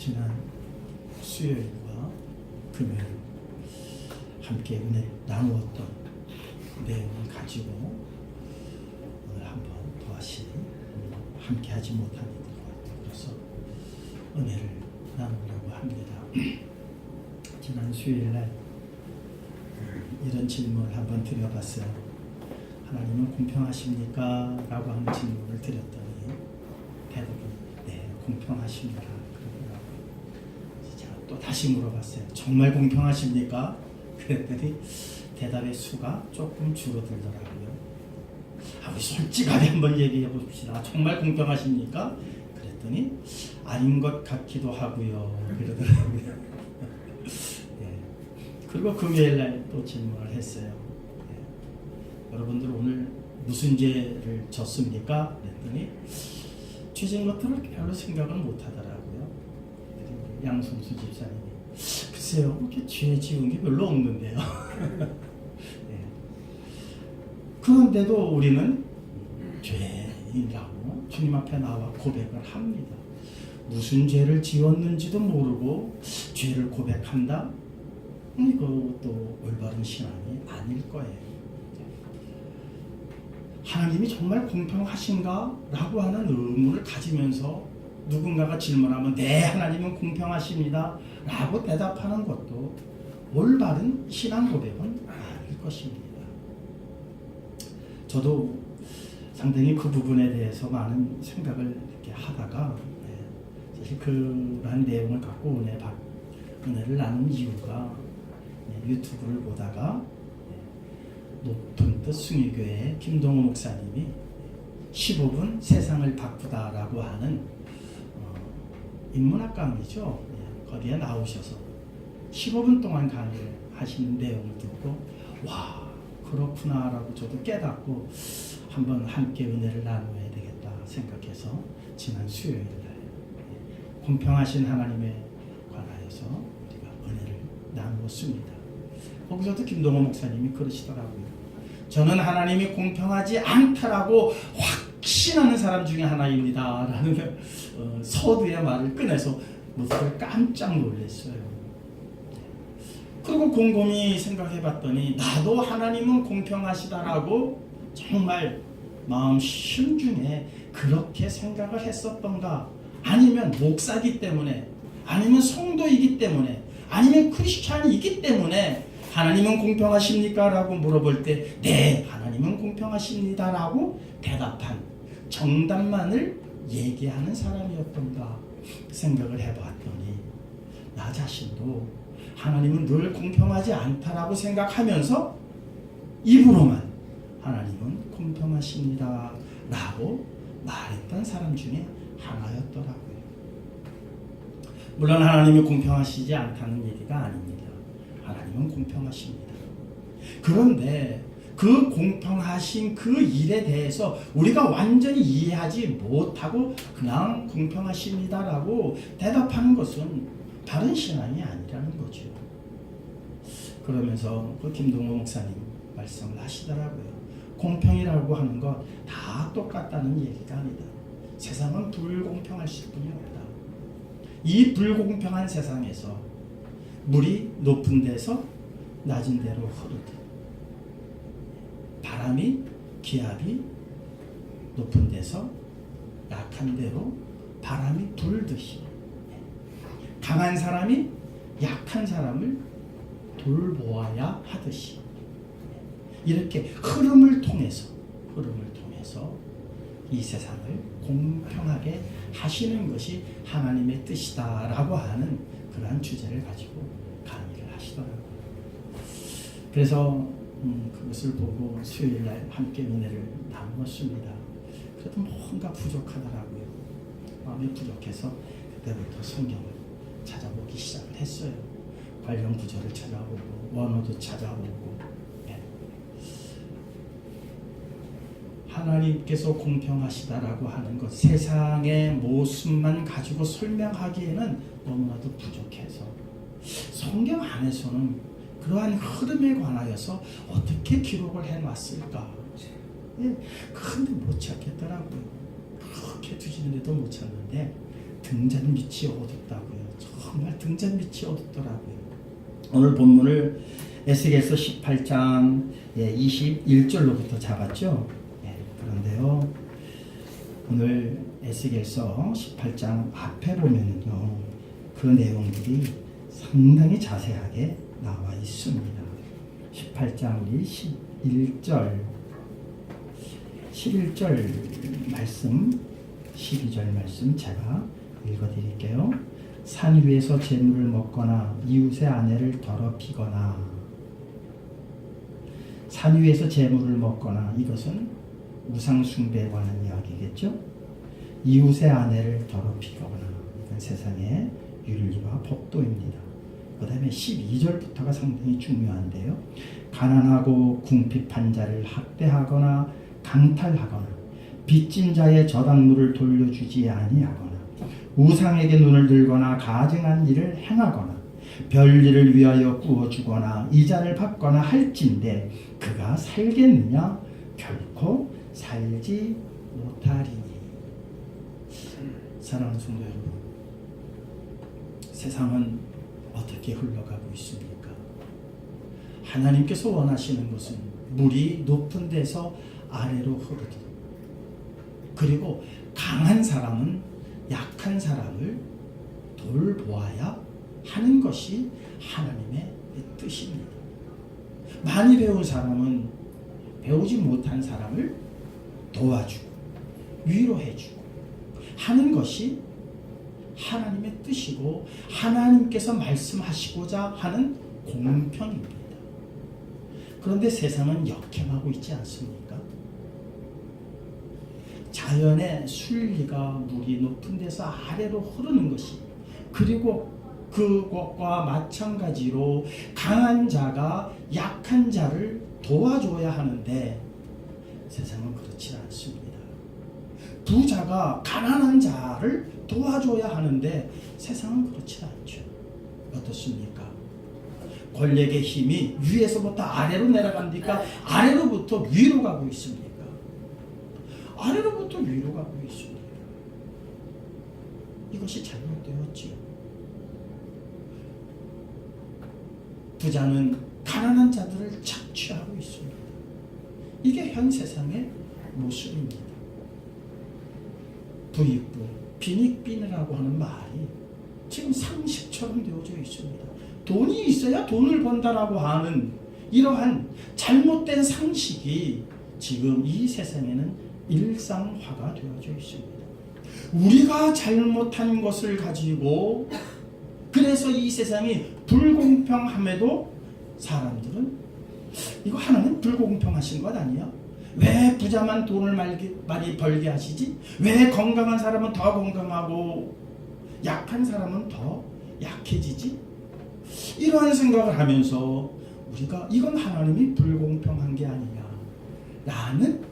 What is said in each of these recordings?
지난 수요일과 금요일 함께 은혜 나누었던 내용을 가지고 오늘 한번 다시 함께 하지 못한 이들과 은혜를 나누려고 합니다. 지난 수요일날 이런 질문을 한번 드려봤어요. 하나님은 공평하십니까? 라고 하는 질문을 드렸더니 대부분 네, 공평하십니다. 그러더라고요. 제가 또 다시 물어봤어요. 정말 공평하십니까? 그랬더니 대답의 수가 조금 줄어들더라고요. 우리 솔직하게 한번 얘기해 봅시다. 정말 공평하십니까? 그랬더니 아닌 것 같기도 하고요. 그러더라고요. 네. 그리고 금요일날 또 질문을 했어요. 네. 여러분들 오늘 무슨 죄를 졌습니까? 그랬더니 죄진 것들을 별로 생각을 못 하더라고요. 양성수 집사님이 글쎄요, 이렇게 죄 지은 게 별로 없는데요. 네. 그런데도 우리는 죄인이라고 주님 앞에 나와 고백을 합니다. 무슨 죄를 지었는지도 모르고 죄를 고백한다? 이것도 올바른 신앙이 아닐 거예요. 하나님이 정말 공평하신가? 라고 하는 의문을 가지면서 누군가가 질문하면 네, 하나님은 공평하십니다 라고 대답하는 것도 올바른 신앙 고백은 아닐 것입니다. 저도 상당히 그 부분에 대해서 많은 생각을 이렇게 하다가 사실 그러한 내용을 갖고 은혜를 나눈 이유가 유튜브를 보다가 높은 뜻 숭일교회 김동호 목사님이 15분 세상을 바꾸다라고 하는 인문학 강의죠. 거기에 나오셔서 15분 동안 강의를 하시는 내용을 듣고 와, 그렇구나라고 저도 깨닫고 한번 함께 은혜를 나눠야 되겠다 생각해서 지난 수요일날 공평하신 하나님에 관하여서 우리가 은혜를 나누었습니다. 거기서도 김동호 목사님이 그러시더라고요. 저는 하나님이 공평하지 않다라고 확신하는 사람 중에 하나입니다 라는 서두의 말을 꺼내서 모두들 깜짝 놀랐어요. 그리고 곰곰이 생각해봤더니 나도 하나님은 공평하시다라고 정말 마음 심중에 그렇게 생각을 했었던가, 아니면 목사이기 때문에, 아니면 성도이기 때문에, 아니면 크리스찬이기 때문에 하나님은 공평하십니까? 라고 물어볼 때 네, 하나님은 공평하십니다 라고 대답한 정답만을 얘기하는 사람이었던가 생각을 해봤더니 나 자신도 하나님은 늘 공평하지 않다라고 생각하면서 입으로만 하나님은 공평하십니다 라고 말했던 사람 중에 하나였더라고요. 물론 하나님이 공평하시지 않다는 얘기가 아닙니다. 하나님은 공평하십니다. 그런데 그 공평하신 그 일에 대해서 우리가 완전히 이해하지 못하고 그냥 공평하십니다라고 대답하는 것은 다른 신앙이 아니라는 거죠. 그러면서 그 김동호 목사님 말씀을 하시더라고요. 공평이라고 하는 것 다 똑같다는 얘기가 아니다. 세상은 불공평할 뿐이 없다. 이 불공평한 세상에서 물이 높은 데서 낮은 데로 흐르듯, 바람이, 기압이 높은 데서 약한 데로 바람이 불듯이 강한 사람이 약한 사람을 돌보아야 하듯이 이렇게 흐름을 통해서 이 세상을 공평하게 하시는 것이 하나님의 뜻이다라고 하는 그러한 주제를 가지고 강의를 하시더라고요. 그래서 그것을 보고 수요일날 함께 은혜를 나누었습니다. 그래도 뭔가 부족하더라고요. 마음이 부족해서 그때부터 성경을 찾아보기 시작을 했어요. 관련 구절을 찾아보고 원어도 찾아보고. 하나님께서 공평하시다라고 하는 것, 세상의 모습만 가지고 설명하기에는 너무나도 부족해서 성경 안에서는 그러한 흐름에 관하여서 어떻게 기록을 해놨을까? 근데 못 찾겠더라고요. 그렇게 뒤지는데도 못 찾는데 등잔 밑이 어둡다고요. 정말 등잔빛이 어둡더라고요. 오늘 본문을 에스겔서 18장 21절로부터 잡았죠. 그런데요, 오늘 에스겔서 18장 앞에 보면요, 그 내용들이 상당히 자세하게 나와 있습니다. 18장 우리 11절 말씀, 12절 말씀 제가 읽어드릴게요. 산 위에서 재물을 먹거나 이웃의 아내를 더럽히거나, 산 위에서 재물을 먹거나, 이것은 우상 숭배에 관한 이야기겠죠. 이웃의 아내를 더럽히거나, 이건 세상의 윤리와 법도입니다. 그 다음에 12절부터가 상당히 중요한데요. 가난하고 궁핍한 자를 학대하거나 강탈하거나 빚진 자의 저당물을 돌려주지 아니하거나 우상에게 눈을 들거나 가증한 일을 행하거나 별일을 위하여 구워주거나 이자를 받거나 할진대 그가 살겠느냐? 결코 살지 못하리니. 사랑하는 성도 여러분, 세상은 어떻게 흘러가고 있습니까? 하나님께서 원하시는 것은 물이 높은 데서 아래로 흐르듯, 그리고 강한 사람은 약한 사람을 돌보아야 하는 것이 하나님의 뜻입니다. 많이 배운 사람은 배우지 못한 사람을 도와주고 위로해주고 하는 것이 하나님의 뜻이고 하나님께서 말씀하시고자 하는 공평입니다. 그런데 세상은 역행하고 있지 않습니까? 자연의 순리가 물이 높은 데서 아래로 흐르는 것이, 그리고 그것과 마찬가지로 강한 자가 약한 자를 도와줘야 하는데 세상은 그렇지 않습니다. 부자가 가난한 자를 도와줘야 하는데 세상은 그렇지 않죠. 어떻습니까? 권력의 힘이 위에서부터 아래로 내려갑니까? 아래로부터 위로 가고 있습니까? 아래로부터 위로 가고 있습니다. 이것이 잘못되었지요. 부자는 가난한 자들을 착취하고 있습니다. 이게 현 세상의 모습입니다. 부익부, 빈익빈이라고 하는 말이 지금 상식처럼 되어져 있습니다. 돈이 있어야 돈을 번다라고 하는 이러한 잘못된 상식이 지금 이 세상에는 일상화가 되어져 있습니다. 우리가 잘못한 것을 가지고 그래서 이 세상이 불공평함에도 사람들은 이거 하나님 불공평하신 것 아니야? 왜 부자만 돈을 많이 벌게 하시지? 왜 건강한 사람은 더 건강하고 약한 사람은 더 약해지지? 이러한 생각을 하면서 우리가 이건 하나님이 불공평한 게 아니냐 라는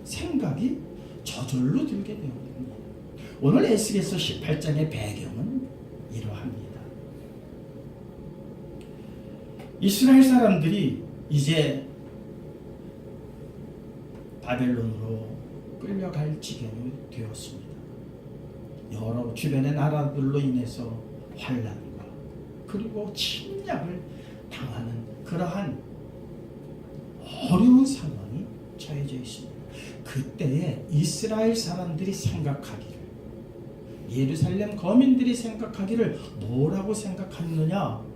생각이 저절로 들게 되었습니다. 오늘 에스겔서 18장의 배경은 이러합니다. 이스라엘 사람들이 이제 바벨론으로 끌려갈 지경이 되었습니다. 여러 주변의 나라들로 인해서 환난과 그리고 침략을 당하는 그러한 어려운 상황이 처해져 있습니다. 그때에 이스라엘 사람들이 생각하기를, 예루살렘 거민들이 생각하기를 뭐라고 생각하느냐?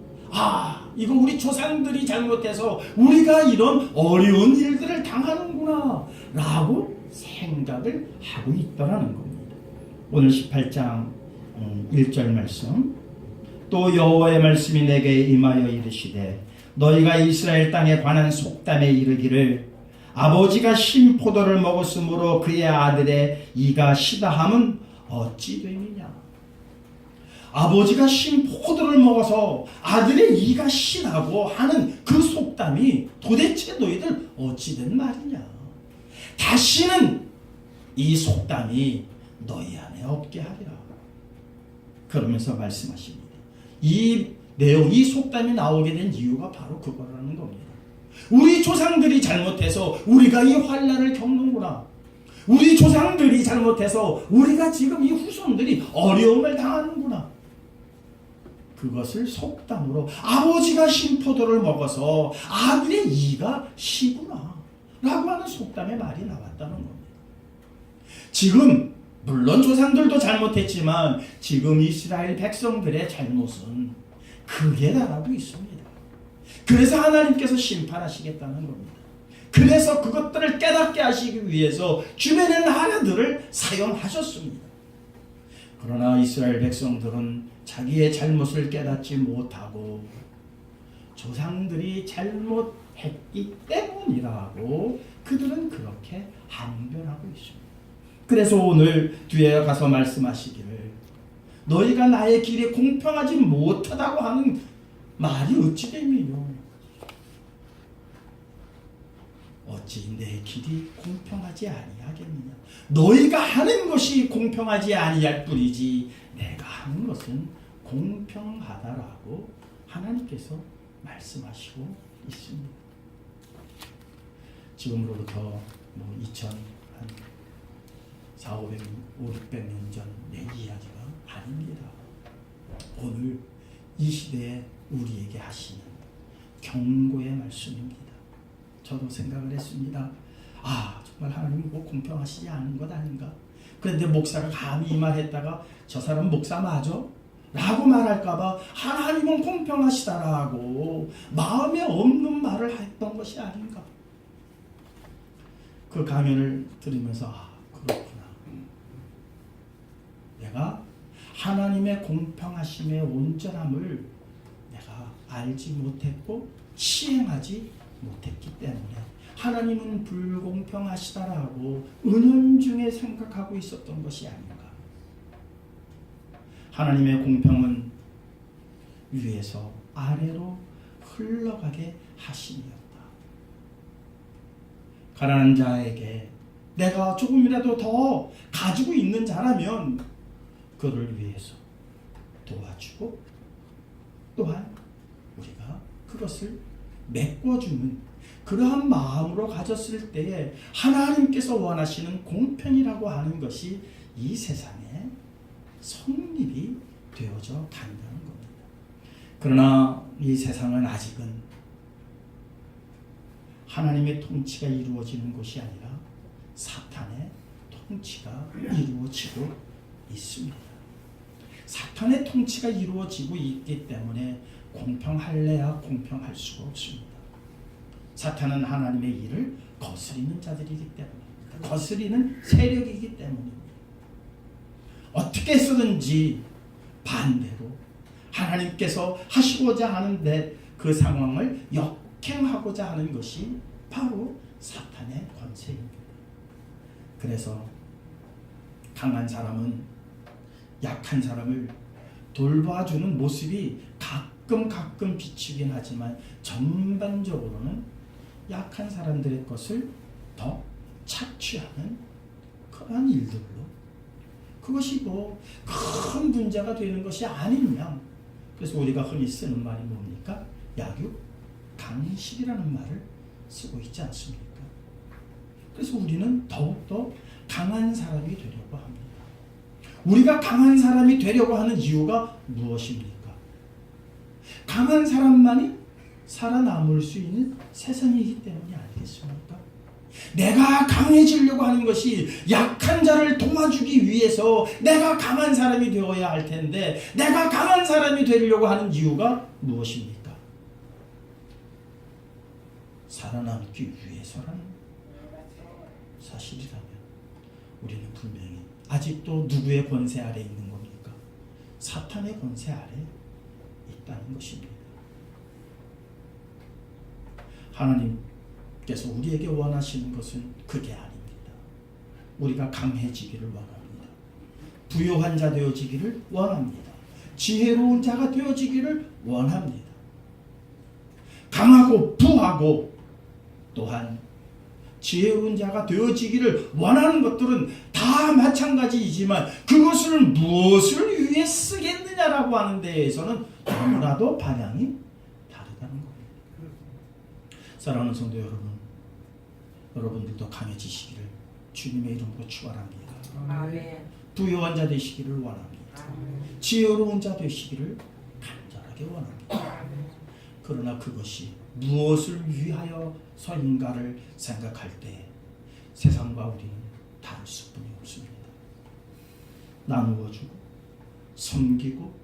이거 우리 조상들이 잘못해서 우리가 이런 어려운 일들을 당하는구나 라고 생각을 하고 있더라는 겁니다. 오늘 18장 1절 말씀, 또 여호와의 말씀이 내게 임하여 이르시되 너희가 이스라엘 땅에 관한 속담에 이르기를 아버지가 신 포도를 먹었으므로 그의 아들의 이가 시다함은 어찌 됨이냐. 아버지가 신 포도를 먹어서 아들의 이가 시다고 하는 그 속담이 도대체 너희들 어찌 된 말이냐. 다시는 이 속담이 너희 안에 없게 하리라. 그러면서 말씀하십니다. 이 내용, 이 속담이 나오게 된 이유가 바로 그거라는 겁니다. 우리 조상들이 잘못해서 우리가 이 환난을 겪는구나. 우리 조상들이 잘못해서 우리가 지금 이 후손들이 어려움을 당하는구나. 그것을 속담으로 아버지가 신포도를 먹어서 아들의 이가 시구나 라고 하는 속담의 말이 나왔다는 겁니다. 지금 물론 조상들도 잘못했지만 지금 이스라엘 백성들의 잘못은 극에 달하고 있습니다. 그래서 하나님께서 심판하시겠다는 겁니다. 그래서 그것들을 깨닫게 하시기 위해서 주변의 나라들을 사용하셨습니다. 그러나 이스라엘 백성들은 자기의 잘못을 깨닫지 못하고 조상들이 잘못했기 때문이라고 그들은 그렇게 항변하고 있습니다. 그래서 오늘 뒤에 가서 말씀하시기를 너희가 나의 길에 공평하지 못하다고 하는 말이 어찌 됨이뇨. 어찌 내 길이 공평하지 아니하겠느냐. 너희가 하는 것이 공평하지 아니할 뿐이지 내가 하는 것은 공평하다라고 하나님께서 말씀하시고 있습니다. 지금으로부터 400, 500년 전 내 이야기가 아닙니다. 오늘 이 시대에 우리에게 하시는 경고의 말씀입니다. 저도 생각을 했습니다. 정말 하나님은 꼭 공평하시지 않은 것 아닌가? 그런데 목사가 감히 이 말 했다가 저 사람 목사 맞아? 라고 말할까봐 하나님은 공평하시다라고 마음에 없는 말을 했던 것이 아닌가? 그 강연을 들으면서 그렇구나. 내가 하나님의 공평하심의 온전함을 내가 알지 못했고 시행하지 못했기 때문에 하나님은 불공평하시다라고 은연중에 생각하고 있었던 것이 아닌가. 하나님의 공평은 위에서 아래로 흘러가게 하심이었다. 가난한 자에게 내가 조금이라도 더 가지고 있는 자라면 그를 위해서 도와주고 또한 우리가 그것을 메꿔주는 그러한 마음으로 가졌을 때에 하나님께서 원하시는 공평이라고 하는 것이 이 세상에 성립이 되어져 간다는 겁니다. 그러나 이 세상은 아직은 하나님의 통치가 이루어지는 것이 아니라 사탄의 통치가 이루어지고 있습니다. 사탄의 통치가 이루어지고 있기 때문에 공평할래야 공평할 수가 없습니다. 사탄은 하나님의 일을 거스리는 자들이기 때문입니다. 거스리는 세력이기 때문입니다. 어떻게 해서든지 반대로 하나님께서 하시고자 하는데 그 상황을 역행하고자 하는 것이 바로 사탄의 권세입니다. 그래서 강한 사람은 약한 사람을 돌봐주는 모습이 가끔 비치긴 하지만 전반적으로는 약한 사람들의 것을 더 착취하는 그러한 일들로 그것이 큰 문제가 되는 것이 아니냐. 그래서 우리가 흔히 쓰는 말이 뭡니까? 약육강식이라는 말을 쓰고 있지 않습니까? 그래서 우리는 더욱더 강한 사람이 되려고 합니다. 우리가 강한 사람이 되려고 하는 이유가 무엇입니까? 강한 사람만이 살아남을 수 있는 세상이기 때문이 아니겠습니까? 내가 강해지려고 하는 것이 약한 자를 도와주기 위해서 내가 강한 사람이 되어야 할 텐데 내가 강한 사람이 되려고 하는 이유가 무엇입니까? 살아남기 위해서라는 사실이라면 우리는 분명히 아직도 누구의 권세 아래 있는 겁니까? 사탄의 권세 아래 있다는 것입니다. 하나님께서 우리에게 원하시는 것은 그게 아닙니다. 우리가 강해지기를 원합니다. 부요한 자 되어지기를 원합니다. 지혜로운 자가 되어지기를 원합니다. 강하고 부하고 또한 지혜로운 자가 되어지기를 원하는 것들은 다 마찬가지이지만 그것을 무엇을 위해 쓰겠느냐라고 하는 데에서는 너무나도 방향이 다르다는 겁니다. 사랑하는 성도 여러분, 여러분들도 강해지시기를 주님의 이름으로 축원합니다. 부요한 자 되시기를 원합니다. 지혜로운 자 되시기를 간절히 하게 원합니다. 그러나 그것이 무엇을 위하여서인가를 생각할 때 세상과 우리는 다를 수뿐이 없습니다. 나누어주고 섬기고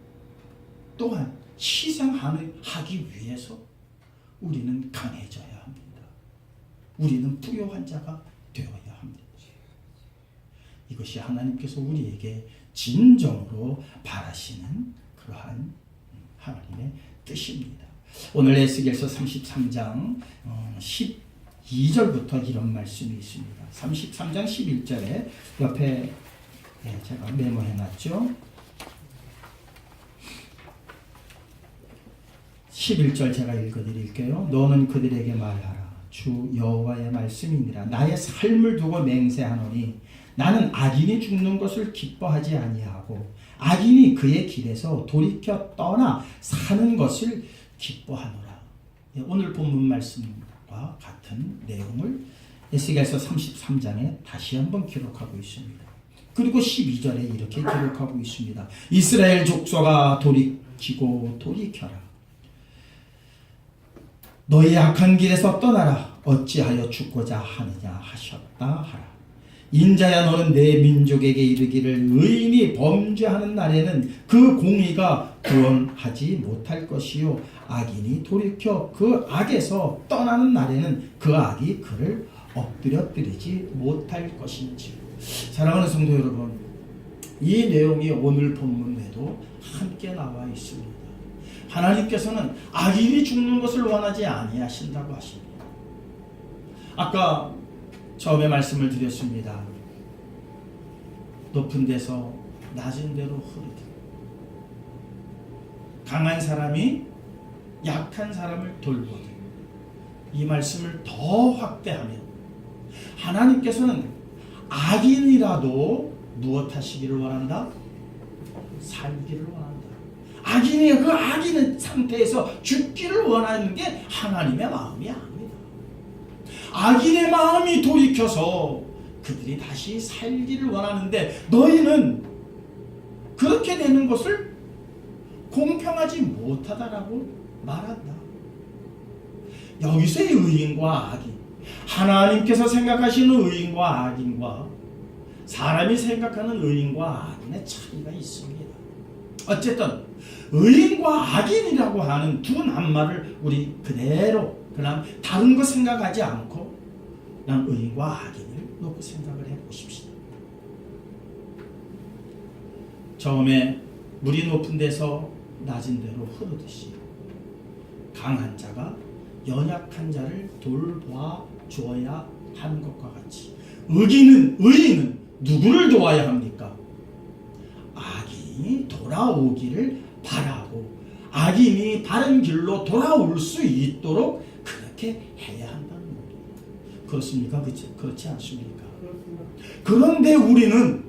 또한 희생하기 위해서 우리는 강해져야 합니다. 우리는 부요한 자가 되어야 합니다. 이것이 하나님께서 우리에게 진정으로 바라시는 그러한 하나님의 뜻입니다. 오늘 에스겔서 33장 12절부터 이런 말씀이 있습니다. 33장 11절에 옆에 제가 메모해놨죠. 11절 제가 읽어드릴게요. 너는 그들에게 말하라. 주 여호와의 말씀이니라. 나의 삶을 두고 맹세하노니 나는 악인이 죽는 것을 기뻐하지 아니하고 악인이 그의 길에서 돌이켜 떠나 사는 것을 기뻐하노라. 오늘 본문 말씀과 같은 내용을 에스겔서 33장에 다시 한번 기록하고 있습니다. 그리고 12절에 이렇게 기록하고 있습니다. 이스라엘 족속아 돌이키고 돌이켜라. 너희 악한 길에서 떠나라. 어찌하여 죽고자 하느냐 하셨다 하라. 인자야 너는 내 민족에게 이르기를 의인이 범죄하는 날에는 그 공의가 구원하지 못할 것이요 악인이 돌이켜 그 악에서 떠나는 날에는 그 악이 그를 엎드려뜨리지 못할 것인지. 사랑하는 성도 여러분, 이 내용이 오늘 본문에도 함께 나와 있습니다. 하나님께서는 악인이 죽는 것을 원하지 아니하신다고 하십니다. 아까 처음에 말씀을 드렸습니다. 높은 데서 낮은 데로 흐르듯 강한 사람이 약한 사람을 돌보듯 이 말씀을 더 확대하면 하나님께서는 악인이라도 무엇 하시기를 원한다? 살기를 원한다. 악인이 그 악인 상태에서 죽기를 원하는 게 하나님의 마음이 아닙니다. 악인의 마음이 돌이켜서 그들이 다시 살기를 원하는데 너희는 그렇게 되는 것을 공평하지 못하다라고 말한다. 여기서의 의인과 악인, 하나님께서 생각하시는 의인과 악인과 사람이 생각하는 의인과 악인의 차이가 있습니다. 어쨌든 의인과 악인이라고 하는 두 낱말을 우리 그대로 그냥 다른 거 생각하지 않고 그냥 의인과 악인을 놓고 생각을 해보십시다. 처음에 물이 높은 데서 낮은 데로 흐르듯이 강한 자가 연약한 자를 돌봐 주어야 하는 것과 같이 의인은 누구를 도와야 합니까? 악인이 돌아오기를 바라고 악인이 바른 길로 돌아올 수 있도록 그렇게 해야 한다는 겁니다. 그렇습니까? 그렇지 않습니까? 그런데 우리는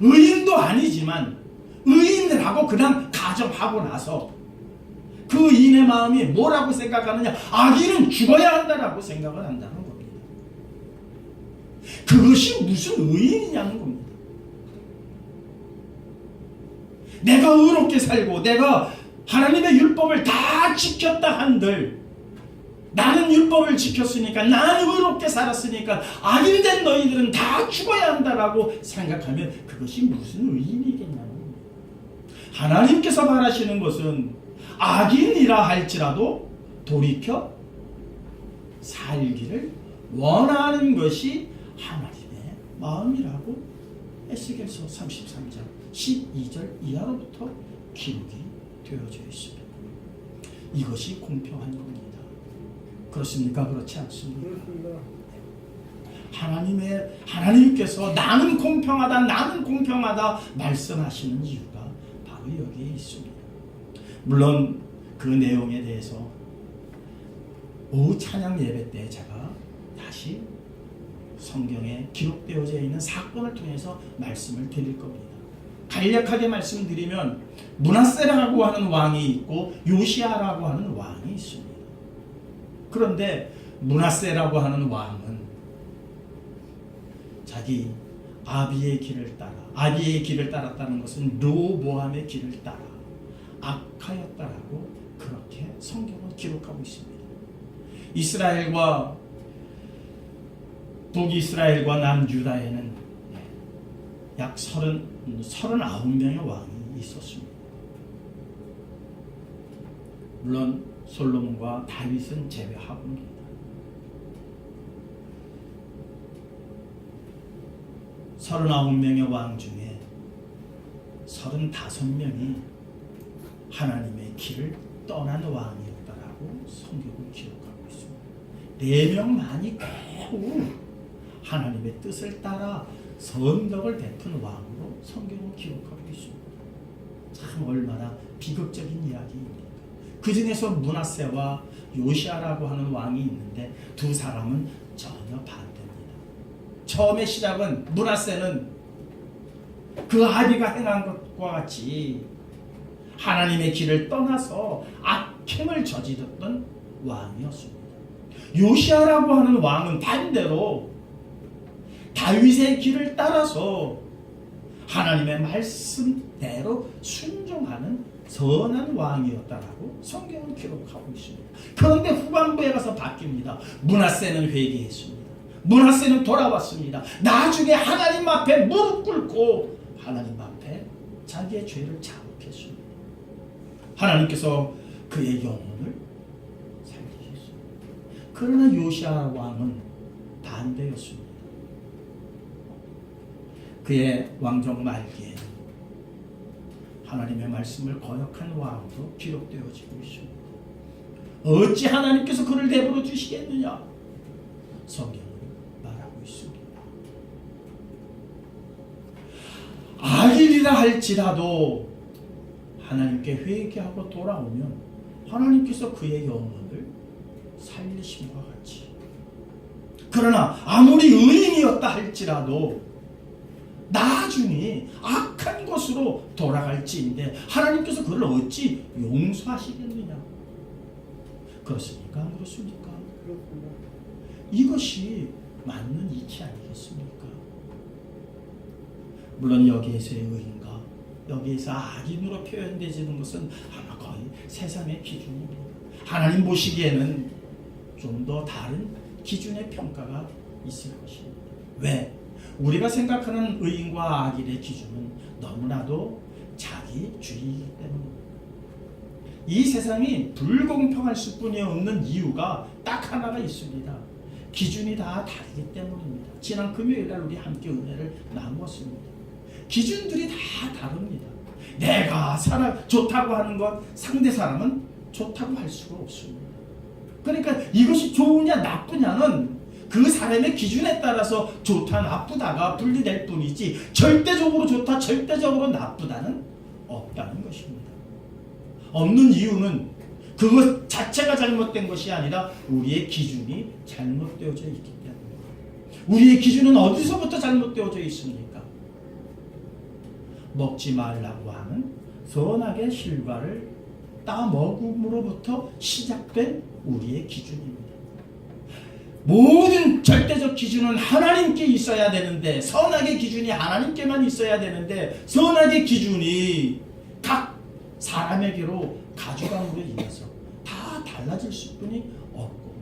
의인도 아니지만 의인이라고 그냥 가정하고 나서 그 의인의 마음이 뭐라고 생각하느냐? 악인은 죽어야 한다라고 생각을 한다는 겁니다. 그것이 무슨 의인이냐는 겁니다. 내가 의롭게 살고 내가 하나님의 율법을 다 지켰다 한들 나는 율법을 지켰으니까 나는 의롭게 살았으니까 악인된 너희들은 다 죽어야 한다라고 생각하면 그것이 무슨 의인이겠냐는 겁니다. 하나님께서 바라시는 것은 악인이라 할지라도 돌이켜 살기를 원하는 것이 하나님의 마음이라고 에스겔서 33장 12절 이하로부터 기록이 되어져 있습니다. 이것이 공평한 겁니다. 그렇습니까? 그렇지 않습니까? 하나님께서 나는 공평하다 말씀하시는 이유가 바로 여기에 있습니다. 물론 그 내용에 대해서 오후 찬양 예배 때 제가 다시 성경에 기록되어져 있는 사건을 통해서 말씀을 드릴 겁니다. 간략하게 말씀드리면 므낫세라고 하는 왕이 있고 요시야라고 하는 왕이 있습니다. 그런데 므낫세라고 하는 왕은 자기 아비의 길을 따랐다는 것은 르호보암의 길을 따라 악하였다라고 그렇게 성경은 기록하고 있습니다. 이스라엘과 북이스라엘과 남유다에는 약 39명의 왕이 있었습니다. 물론 솔로몬과 다윗은 제외하고입니다. 39명의 왕 중에 35명이 하나님의 길을 떠난 왕이었다라고 성경은 기록하고 있습니다. 4명만이 겨우 하나님의 뜻을 따라 선덕을 베푼 왕으로 성경은 기록하고 있습니다. 참 얼마나 비극적인 이야기입니까? 그 중에서 므낫세와 요시아라고 하는 왕이 있는데 두 사람은 전혀 반대입니다. 처음에 시작은 므낫세는 그 아비가 행한 것과 같이 하나님의 길을 떠나서 악행을 저지렀던 왕이었습니다. 요시아라고 하는 왕은 반대로 다윗의 길을 따라서 하나님의 말씀대로 순종하는 선한 왕이었다라고 성경은 기록하고 있습니다. 그런데 후반부에 가서 바뀝니다. 므낫세는 회개했습니다. 므낫세는 돌아왔습니다. 나중에 하나님 앞에 무릎 꿇고 하나님 앞에 자기의 죄를 자복했습니다. 하나님께서 그의 영혼을 살리셨습니다. 그러나 요시아 왕은 반대였습니다. 그의 왕정 말기에 하나님의 말씀을 거역한 왕으로 기록되어지고 있습니다. 어찌 하나님께서 그를 내버려 두시겠느냐? 성경은 말하고 있습니다. 악일이라 할지라도 하나님께 회개하고 돌아오면 하나님께서 그의 영혼을 살리심과 같이, 그러나 아무리 의인이었다 할지라도 나중에 악한 것으로 돌아갈지인데 하나님께서 그를 어찌 용서하시겠느냐? 그렇습니까? 안 그렇습니까? 그렇구나. 이것이 맞는 이치 아니겠습니까? 물론 여기에서의 의인과 여기에서 악인으로 표현되지는 것은 아마 거의 세상의 기준입니다. 하나님 보시기에는 좀 더 다른 기준의 평가가 있을 것입니다. 왜? 우리가 생각하는 의인과 악인의 기준은 너무나도 자기주의이기 때문입니다. 이 세상이 불공평할 수뿐이 없는 이유가 딱 하나가 있습니다. 기준이 다 다르기 때문입니다. 지난 금요일날 우리 함께 은혜를 나누었습니다. 기준들이 다 다릅니다. 내가 좋다고 하는 것 상대 사람은 좋다고 할 수가 없습니다. 그러니까 이것이 좋으냐 나쁘냐는 그 사람의 기준에 따라서 좋다 나쁘다가 분리될 뿐이지 절대적으로 좋다 절대적으로 나쁘다는 없다는 것입니다. 없는 이유는 그것 자체가 잘못된 것이 아니라 우리의 기준이 잘못되어져 있기 때문입니다. 우리의 기준은 어디서부터 잘못되어져 있습니까? 먹지 말라고 하는 선악의 실과를 따먹음으로부터 시작된 우리의 기준입니다. 모든 절대적 기준은 하나님께 있어야 되는데, 선악의 기준이 하나님께만 있어야 되는데, 선악의 기준이 각 사람에게로 가져감으로 인해서 다 달라질 수뿐이 없고,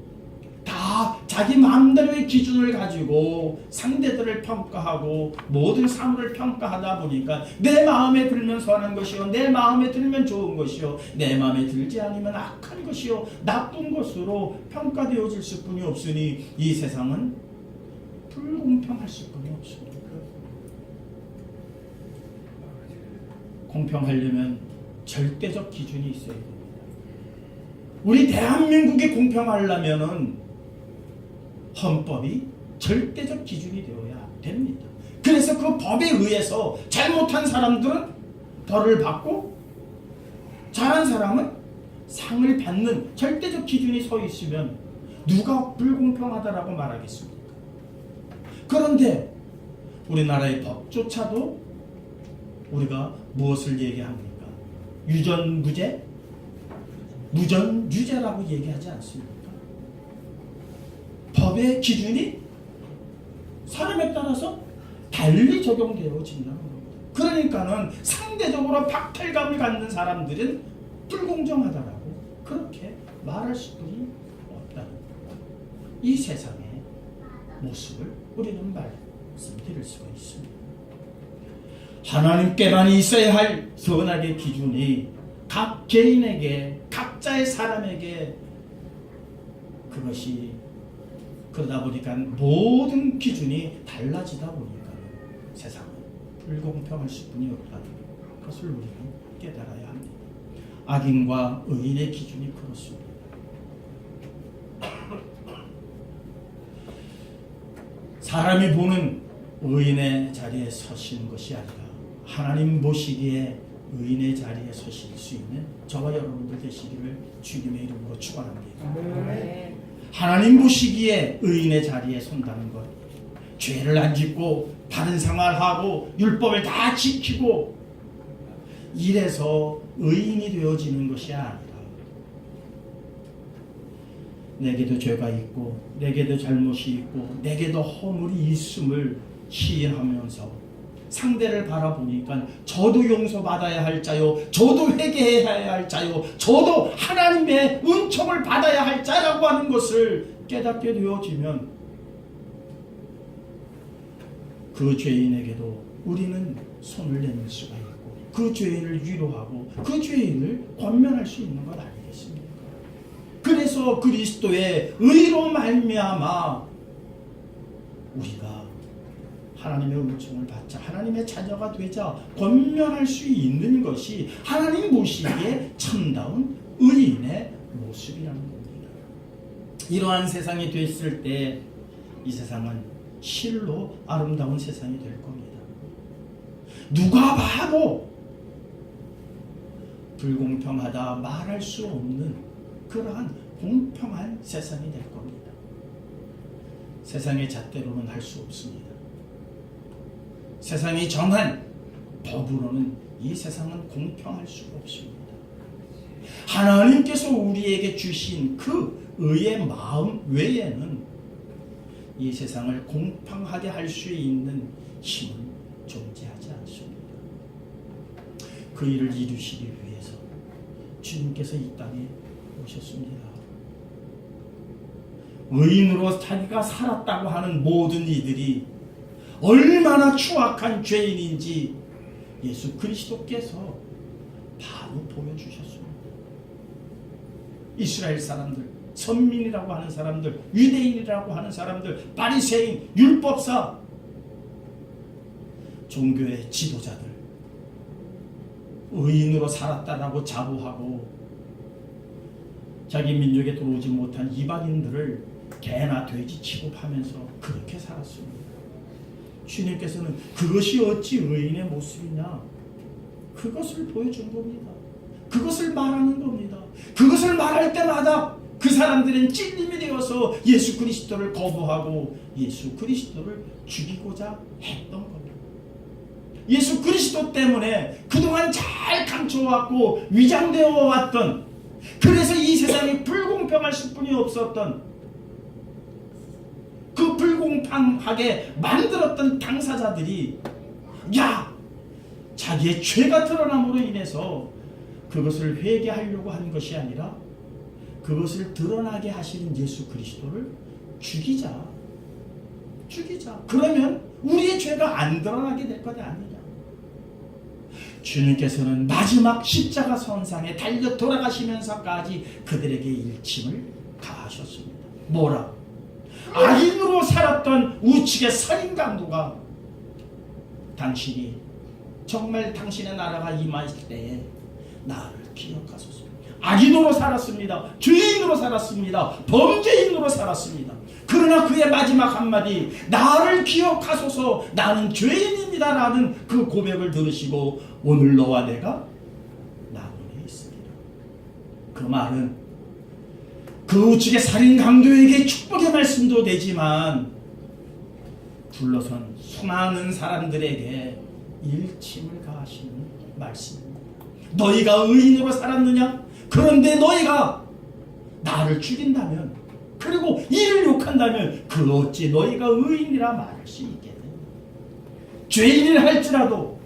다 자기 마음대로의 기준을 가지고 상대들을 평가하고 모든 사물을 평가하다 보니까 내 마음에 들면 선한 것이요, 내 마음에 들면 좋은 것이요, 내 마음에 들지 않으면 악한 것이요, 나쁜 것으로 평가되어질 수뿐이 없으니 이 세상은 불공평할 수뿐이 없습니다. 공평하려면 절대적 기준이 있어야 됩니다. 우리 대한민국이 공평하려면은 헌법이 절대적 기준이 되어야 됩니다. 그래서 그 법에 의해서 잘못한 사람들은 벌을 받고 잘한 사람은 상을 받는 절대적 기준이 서 있으면 누가 불공평하다라고 말하겠습니까? 그런데 우리나라의 법조차도 우리가 무엇을 얘기합니까? 유전무죄? 무전유죄라고 얘기하지 않습니까? 법의 기준이 사람에 따라서 달리 적용되어진다는 겁니다. 그러니까는 상대적으로 박탈감을 갖는 사람들은 불공정하다라고 그렇게 말할 수뿐이 없다는 이 세상의 모습을 우리는 말씀드릴 수가 있습니다. 하나님께만 있어야 할 선악의 기준이 각 개인에게, 각자의 사람에게 그것이 그러다 보니까 모든 기준이 달라지다 보니까 세상은 불공평할 수뿐이 없다는 것을 우리는 깨달아야 합니다. 악인과 의인의 기준이 그렇습니다. 사람이 보는 의인의 자리에 서시는 것이 아니라 하나님 보시기에 의인의 자리에 서실 수 있는 저와 여러분들 되시기를 주님의 이름으로 축원합니다. 하나님 보시기에 의인의 자리에 선다는 것, 죄를 안 짓고 바른 생활하고 율법을 다 지키고 이래서 의인이 되어지는 것이 아니라 내게도 죄가 있고 내게도 잘못이 있고 내게도 허물이 있음을 시인하면서 상대를 바라보니까 저도 용서받아야 할 자요, 저도 회개해야 할 자요, 저도 하나님의 은총을 받아야 할 자라고 하는 것을 깨닫게 되어지면 그 죄인에게도 우리는 손을 내밀 수가 있고 그 죄인을 위로하고 그 죄인을 권면할 수 있는 것 아니겠습니까? 그래서 그리스도의 의로 말미암아 우리가 하나님의 은총을 받자, 하나님의 자녀가 되자 권면할 수 있는 것이 하나님 보시기에 참다운 의인의 모습이라는 겁니다. 이러한 세상이 됐을 때 이 세상은 실로 아름다운 세상이 될 겁니다. 누가 봐도 불공평하다 말할 수 없는 그러한 공평한 세상이 될 겁니다. 세상의 잣대로는 할 수 없습니다. 세상이 정한 법으로는 이 세상은 공평할 수가 없습니다. 하나님께서 우리에게 주신 그 의의 마음 외에는 이 세상을 공평하게 할 수 있는 힘은 존재하지 않습니다. 그 일을 이루시기 위해서 주님께서 이 땅에 오셨습니다. 의인으로 자기가 살았다고 하는 모든 이들이 얼마나 추악한 죄인인지 예수 그리스도께서 바로 보여주셨습니다. 이스라엘 사람들, 선민이라고 하는 사람들, 유대인이라고 하는 사람들, 바리새인, 율법사, 종교의 지도자들, 의인으로 살았다라고 자부하고 자기 민족에 들어오지 못한 이방인들을 개나 돼지 취급하면서 그렇게 살았습니다. 주님께서는 그것이 어찌 의인의 모습이냐, 그것을 보여준 겁니다. 그것을 말하는 겁니다. 그것을 말할 때마다 그 사람들은 찔림이 되어서 예수 그리스도를 거부하고 예수 그리스도를 죽이고자 했던 겁니다. 예수 그리스도 때문에 그동안 잘 감춰왔고 위장되어 왔던, 그래서 이 세상이 불공평할 수뿐이 없었던, 그 불공평하게 만들었던 당사자들이 자기의 죄가 드러남으로 인해서 그것을 회개하려고 한 것이 아니라 그것을 드러나게 하시는 예수 그리스도를 죽이자. 그러면 우리의 죄가 안 드러나게 될 것 아니냐. 주님께서는 마지막 십자가 선상에 달려 돌아가시면서까지 그들에게 일침을 가하셨습니다. 뭐라? 악인으로 살았던 우측의 살인 강도가 당신이 정말 당신의 나라가 임하실 때에 나를 기억하소서. 악인으로 살았습니다. 죄인으로 살았습니다. 범죄인으로 살았습니다. 그러나 그의 마지막 한마디, 나를 기억하소서, 나는 죄인입니다 라는 그 고백을 들으시고 오늘 너와 내가 나눈에 있으리라. 그 말은 그 우측의 살인 강도에게 축복의 말씀도 되지만 둘러선 수많은 사람들에게 일침을 가하시는 말씀입니다. 너희가 의인으로 살았느냐? 그런데 너희가 나를 죽인다면, 그리고 이를 욕한다면 그 어찌 너희가 의인이라 말할 수 있겠느냐? 죄인이라 할지라도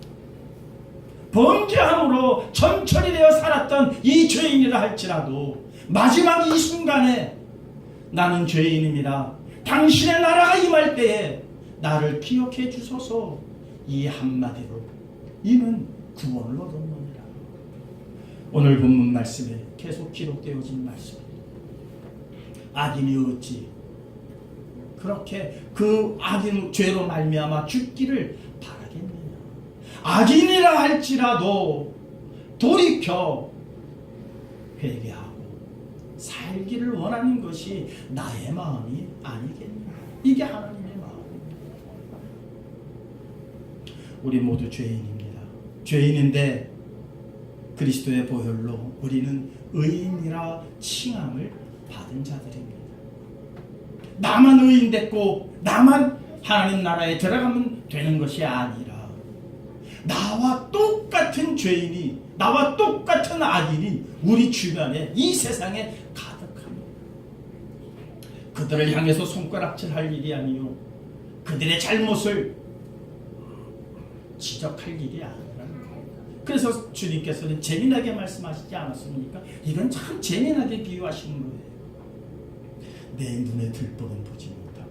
범죄함으로 전철이 되어 살았던 이 죄인이라 할지라도 마지막 이 순간에 나는 죄인입니다. 당신의 나라가 임할 때에 나를 기억해 주소서. 이 한마디로 이는 구원을 얻었느니라. 오늘 본문 말씀에 계속 기록되어진 말씀입니다. 악인이 어찌 그렇게 그 악인 죄로 말미암아 죽기를 바라겠느냐. 악인이라 할지라도 돌이켜 회개하고 살기를 원하는 것이 나의 마음이 아니겠느냐. 이게 하나님의 마음입니다. 우리 모두 죄인입니다. 죄인인데 그리스도의 보혈로 우리는 의인이라 칭함을 받은 자들입니다. 나만 의인 됐고 나만 하나님 나라에 들어가면 되는 것이 아니라 나와 똑같은 죄인이, 나와 똑같은 악인이 우리 주변에, 이 세상에 가득합니다. 그들을 향해서 손가락질할 일이 아니요 그들의 잘못을 지적할 일이 아니라. 그래서 주님께서는 재미나게 말씀하시지 않았습니까? 이건 참 재미나게 비유하시는 거예요. 내 눈에 들보는 보지 못하고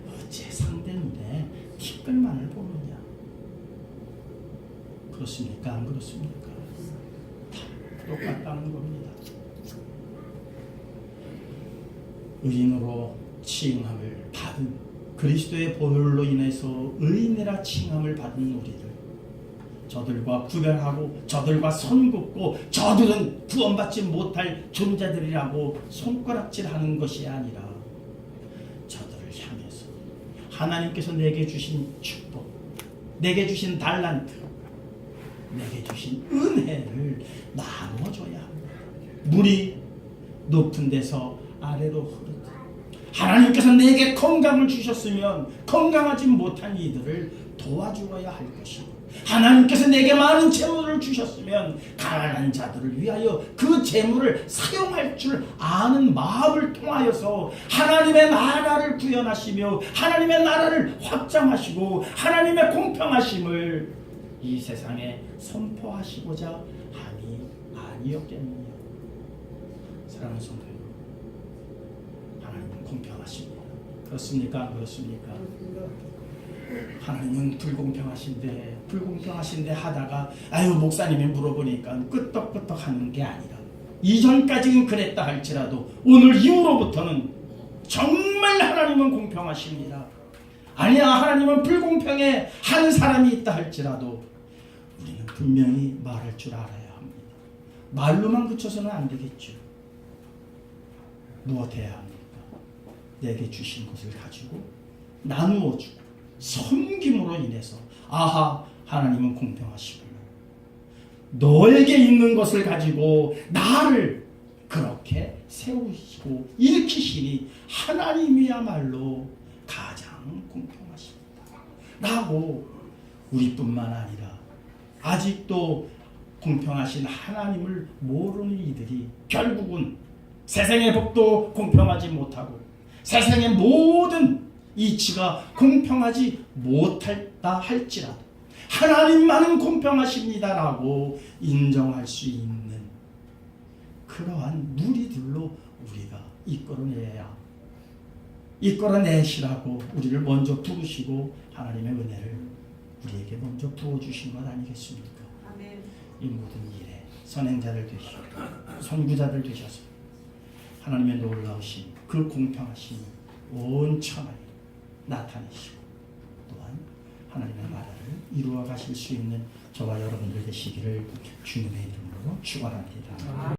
어째 상대 눈에 티끌만을 보느냐. 그렇습니까? 안 그렇습니까? 다 똑같다는 겁니다. 의인으로 칭함을 받은, 그리스도의 보혈로 인해서 의인이라 칭함을 받은 우리를 저들과 구별하고 저들과 선긋고 저들은 구원받지 못할 존재들이라고 손가락질하는 것이 아니라 저들을 향해서 하나님께서 내게 주신 축복, 내게 주신 달란트, 내게 주신 은혜를 나눠줘야 합니다. 물이 높은 데서 아래로 흐르듯 하나님께서 내게 건강을 주셨으면 건강하지 못한 이들을 도와주어야 할 것이고, 하나님께서 내게 많은 재물을 주셨으면 가난한 자들을 위하여 그 재물을 사용할 줄 아는 마음을 통하여서 하나님의 나라를 구현하시며 하나님의 나라를 확장하시고 하나님의 공평하심을 이 세상에 선포하시고자 함이 아니었겠느냐. 사랑하는 성도 여러분, 하나님은 공평하십니다. 그렇습니까? 그렇습니까? 하나님은 불공평하신데 하다가 아유 목사님이 물어보니까 끄떡끄떡 하는 게 아니라, 이전까지는 그랬다 할지라도 오늘 이후로부터는 정말 하나님은 공평하십니다. 아니야 하나님은 불공평해 하는 사람이 있다 할지라도 우리는 분명히 말할 줄 알아야 합니다. 말로만 그쳐서는 안 되겠죠. 무엇 해야 합니까? 내게 주신 것을 가지고 나누어 주고 섬김으로 인해서 아하 하나님은 공평하시구나. 너에게 있는 것을 가지고 나를 그렇게 세우시고 일으키시니 하나님이야말로 가장 공평하십니다 라고 우리뿐만 아니라 아직도 공평하신 하나님을 모르는 이들이 결국은 세상의 법도 공평하지 못하고 세상의 모든 이치가 공평하지 못했다 할지라도 하나님만은 공평하십니다라고 인정할 수 있는 그러한 무리들로 우리가 이끌어내시라고 우리를 먼저 부르시고 하나님의 은혜를 우리에게 먼저 부어주신 것 아니겠습니까? 아멘. 이 모든 일에 선행자들 되시고 선구자들 되셔서 하나님의 놀라우신 그 공평하심을 온 천하에 나타내시고 또한 하나님의 나라를 이루어 가실 수 있는 저와 여러분들 되시기를 주님의 이름으로 축원합니다.